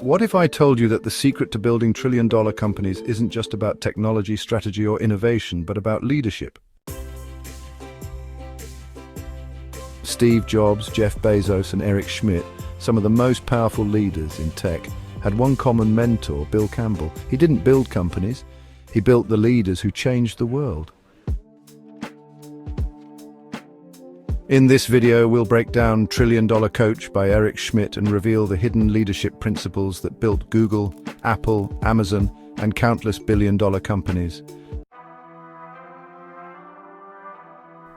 What if I told you that the secret to building trillion-dollar companies isn't just about technology, strategy, or innovation, but about leadership? Steve Jobs, Jeff Bezos, and Eric Schmidt, some of the most powerful leaders in tech, had one common mentor, Bill Campbell. He didn't build companies, he built the leaders who changed the world. In this video, we'll break down Trillion Dollar Coach by Eric Schmidt and reveal the hidden leadership principles that built Google, Apple, Amazon, and countless billion-dollar companies.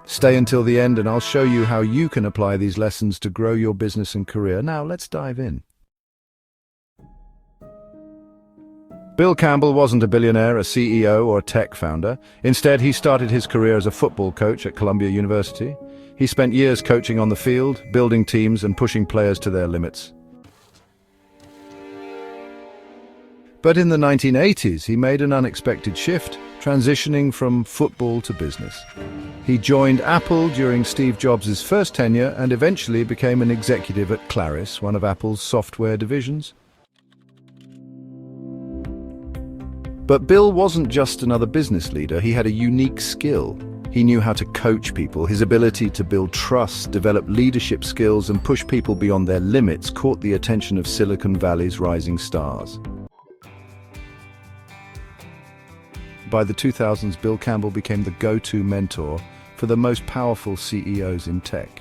Stay until the end and I'll show you how you can apply these lessons to grow your business and career. Now, let's dive in. Bill Campbell wasn't a billionaire, a CEO, or a tech founder. Instead, he started his career as a football coach at Columbia University. He spent years coaching on the field, building teams, and pushing players to their limits. But in the 1980s, he made an unexpected shift, transitioning from football to business. He joined Apple during Steve Jobs' first tenure and eventually became an executive at Claris, one of Apple's software divisions. But Bill wasn't just another business leader, he had a unique skill. He knew how to coach people. His ability to build trust, develop leadership skills, and push people beyond their limits caught the attention of Silicon Valley's rising stars. By the 2000s, Bill Campbell became the go-to mentor for the most powerful CEOs in tech.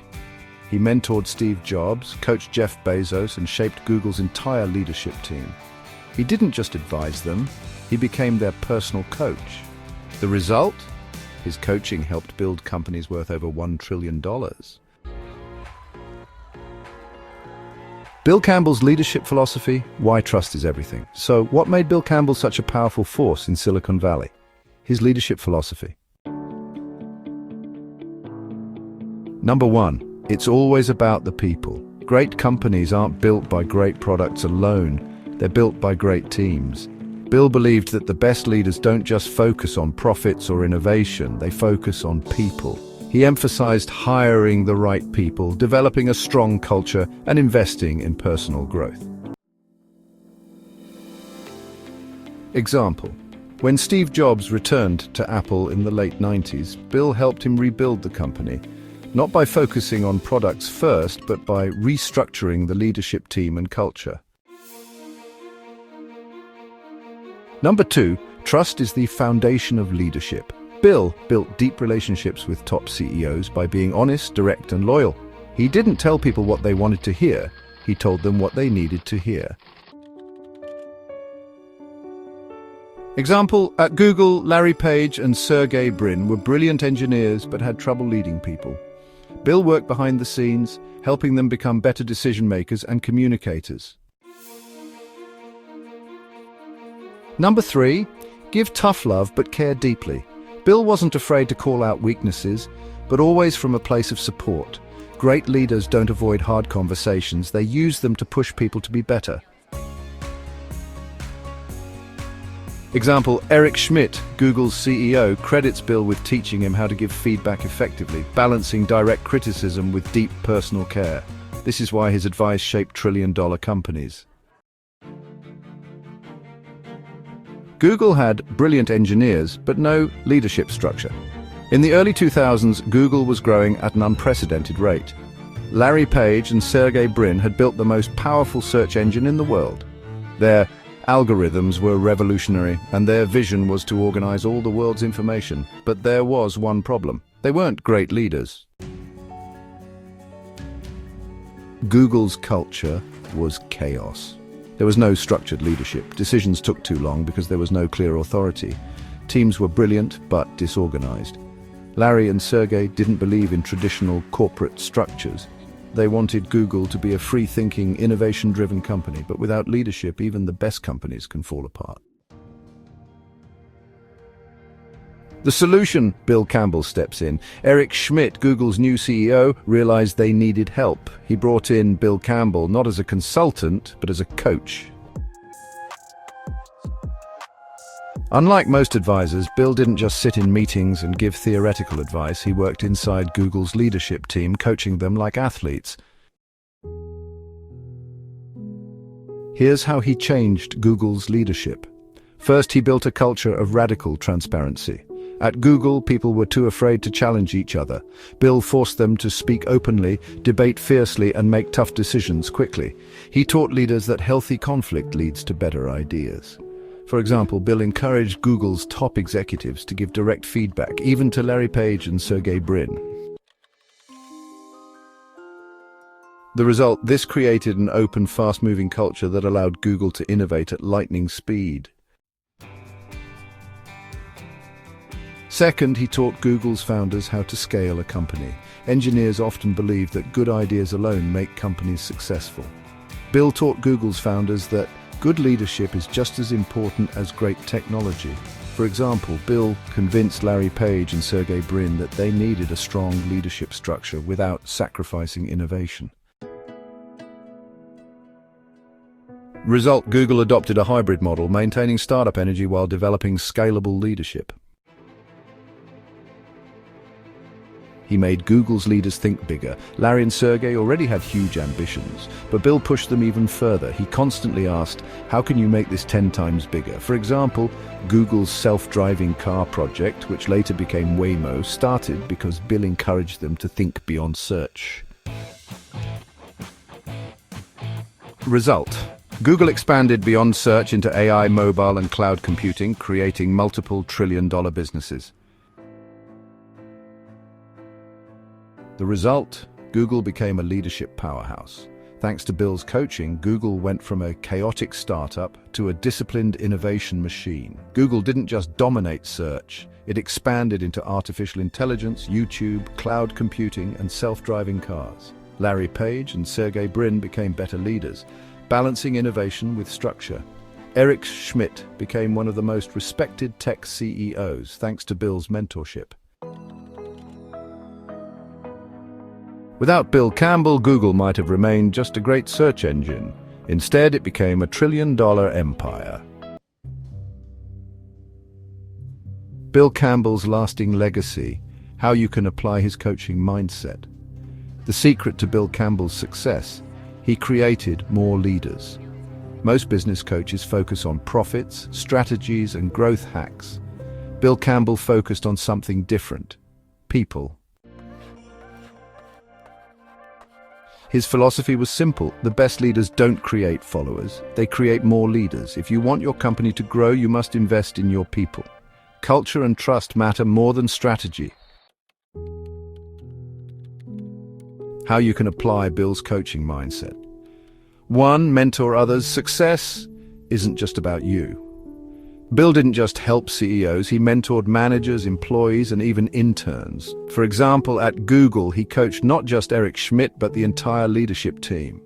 He mentored Steve Jobs, coached Jeff Bezos, and shaped Google's entire leadership team. He didn't just advise them, he became their personal coach. The result? His coaching helped build companies worth over $1 trillion. Bill Campbell's leadership philosophy: why trust is everything. So, what made Bill Campbell such a powerful force in Silicon Valley? His leadership philosophy. Number one, it's always about the people. Great companies aren't built by great products alone, they're built by great teams. Bill believed that the best leaders don't just focus on profits or innovation, they focus on people. He emphasized hiring the right people, developing a strong culture, and investing in personal growth. Example: when Steve Jobs returned to Apple in the late 90s, Bill helped him rebuild the company, not by focusing on products first, but by restructuring the leadership team and culture. Number two, trust is the foundation of leadership. Bill built deep relationships with top CEOs by being honest, direct, and loyal. He didn't tell people what they wanted to hear, he told them what they needed to hear. Example, at Google, Larry Page and Sergey Brin were brilliant engineers but had trouble leading people. Bill worked behind the scenes, helping them become better decision makers and communicators. Number three, give tough love but care deeply. Bill wasn't afraid to call out weaknesses, but always from a place of support. Great leaders don't avoid hard conversations, they use them to push people to be better. Example, Eric Schmidt, Google's CEO, credits Bill with teaching him how to give feedback effectively, balancing direct criticism with deep personal care. This is why his advice shaped trillion-dollar companies. Google had brilliant engineers, but no leadership structure. In the early 2000s, Google was growing at an unprecedented rate. Larry Page and Sergey Brin had built the most powerful search engine in the world. Their algorithms were revolutionary, and their vision was to organize all the world's information. But there was one problem. They weren't great leaders. Google's culture was chaos. There was no structured leadership. Decisions took too long because there was no clear authority. Teams were brilliant but disorganized. Larry and Sergey didn't believe in traditional corporate structures. They wanted Google to be a free-thinking, innovation-driven company, but without leadership, even the best companies can fall apart. The solution: Bill Campbell steps in. Eric Schmidt, Google's new CEO, realized they needed help. He brought in Bill Campbell not as a consultant, but as a coach. Unlike most advisors, Bill didn't just sit in meetings and give theoretical advice. He worked inside Google's leadership team, coaching them like athletes. Here's how he changed Google's leadership. First, he built a culture of radical transparency. At Google, people were too afraid to challenge each other. Bill forced them to speak openly, debate fiercely, and make tough decisions quickly. He taught leaders that healthy conflict leads to better ideas. For example, Bill encouraged Google's top executives to give direct feedback, even to Larry Page and Sergey Brin. The result, this created an open, fast-moving culture that allowed Google to innovate at lightning speed. Second, he taught Google's founders how to scale a company. Engineers often believe that good ideas alone make companies successful. Bill taught Google's founders that good leadership is just as important as great technology. For example, Bill convinced Larry Page and Sergey Brin that they needed a strong leadership structure without sacrificing innovation. Result, Google adopted a hybrid model, maintaining startup energy while developing scalable leadership. He made Google's leaders think bigger. Larry and Sergey already had huge ambitions, but Bill pushed them even further. He constantly asked, how can you make this 10 times bigger? For example, Google's self-driving car project, which later became Waymo, started because Bill encouraged them to think beyond search. Result, Google expanded beyond search into AI, mobile, and cloud computing, creating multiple trillion-dollar businesses. The result, Google became a leadership powerhouse. Thanks to Bill's coaching, Google went from a chaotic startup to a disciplined innovation machine. Google didn't just dominate search, it expanded into artificial intelligence, YouTube, cloud computing, and self-driving cars. Larry Page and Sergey Brin became better leaders, balancing innovation with structure. Eric Schmidt became one of the most respected tech CEOs thanks to Bill's mentorship. Without Bill Campbell, Google might have remained just a great search engine. Instead, it became a trillion-dollar empire. Bill Campbell's lasting legacy, how you can apply his coaching mindset. The secret to Bill Campbell's success, he created more leaders. Most business coaches focus on profits, strategies, and growth hacks. Bill Campbell focused on something different: people. His philosophy was simple: the best leaders don't create followers, they create more leaders. If you want your company to grow, you must invest in your people. Culture and trust matter more than strategy. How you can apply Bill's coaching mindset. 1. Mentor others. Success isn't just about you. Bill didn't just help CEOs, he mentored managers, employees, and even interns. For example, at Google, he coached not just Eric Schmidt, but the entire leadership team.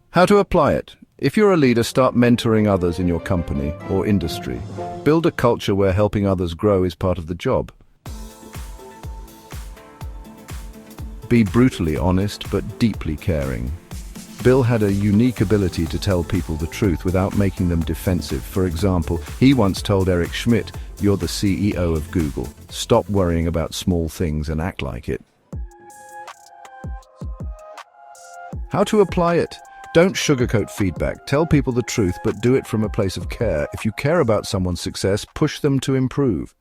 How to apply it? If you're a leader, start mentoring others in your company or industry. Build a culture where helping others grow is part of the job. Be brutally honest, but deeply caring. Bill had a unique ability to tell people the truth without making them defensive. For example, he once told Eric Schmidt, "You're the CEO of Google. Stop worrying about small things and act like it." How to apply it? Don't sugarcoat feedback. Tell people the truth, but do it from a place of care. If you care about someone's success, push them to improve.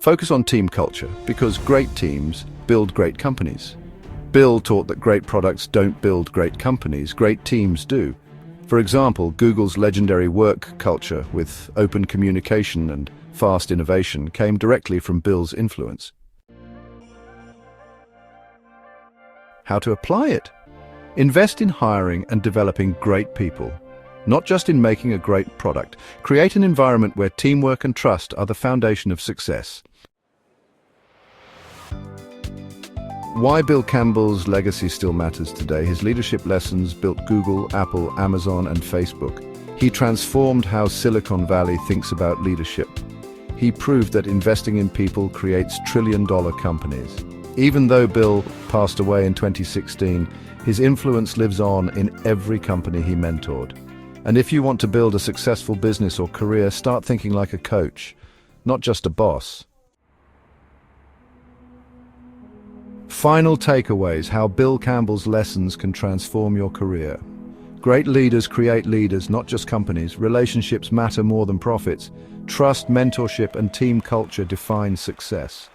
Focus on team culture, because great teams build great companies. Bill taught that great products don't build great companies, great teams do. For example, Google's legendary work culture with open communication and fast innovation came directly from Bill's influence. How to apply it? Invest in hiring and developing great people, not just in making a great product. Create an environment where teamwork and trust are the foundation of success. Why Bill Campbell's legacy still matters today. His leadership lessons built Google, Apple, Amazon, and Facebook. He transformed how Silicon Valley thinks about leadership. He proved that investing in people creates trillion-dollar companies. Even though Bill passed away in 2016, his influence lives on in every company he mentored. And if you want to build a successful business or career, start thinking like a coach, not just a boss. Final takeaways: how Bill Campbell's lessons can transform your career. Great leaders create leaders, not just companies. Relationships matter more than profits. Trust, mentorship, and team culture define success.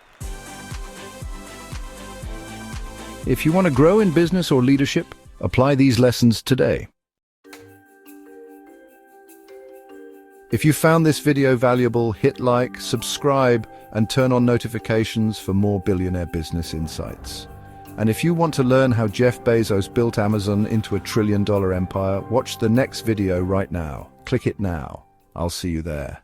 If you want to grow in business or leadership, apply these lessons today. If you found this video valuable, hit like, subscribe, and turn on notifications for more billionaire business insights. And if you want to learn how Jeff Bezos built Amazon into a trillion-dollar empire, watch the next video right now. Click it now. I'll see you there.